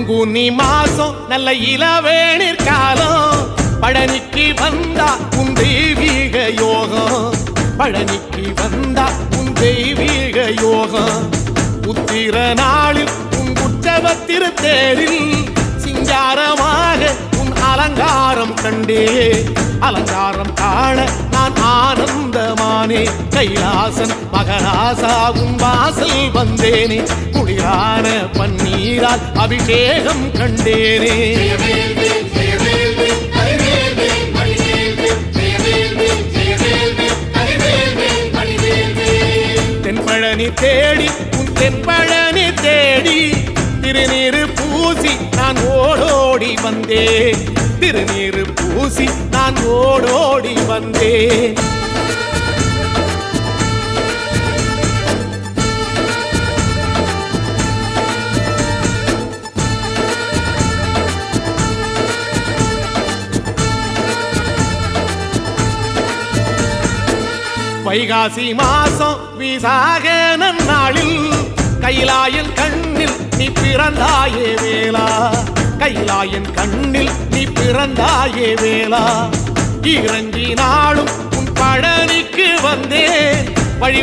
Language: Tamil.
பங்குனி மாசம் நல்ல இளவேணிற் காலம் பழனிக்கு வந்தா உன் தெய்வீக யோகம் பழனிக்கு வந்தா உன் தெய்வீக யோகம் உத்திர நாளில் உன் உற்சவ திருத்தேரில் சிங்காரமாக உன் அலங்காரம் கண்டே அலங்காரம் காண நான் ஆனந்தமானே கைலாசன் மகராசா உன் வாசல் வந்தேனே குளிரான பன்னீரால் அபிஷேகம் கண்டேனே தென்பழனி தேடி உன் தென்பழனி தேடி திருநீரு பூசி நான் ஓடோடி வந்தேன் திருநீரு பூசி நான் ஓடோடி வந்தேன் வைகாசி மாசம் விசாக நன்னாளில் கைலாயன் கண்ணில் நீ பிறந்தாயே வேளா கைலாயன் கண்ணில் நீ பிறந்தாயே வேளா இறங்கி நாளும் உன் பழனிக்கு வந்தேன் வழி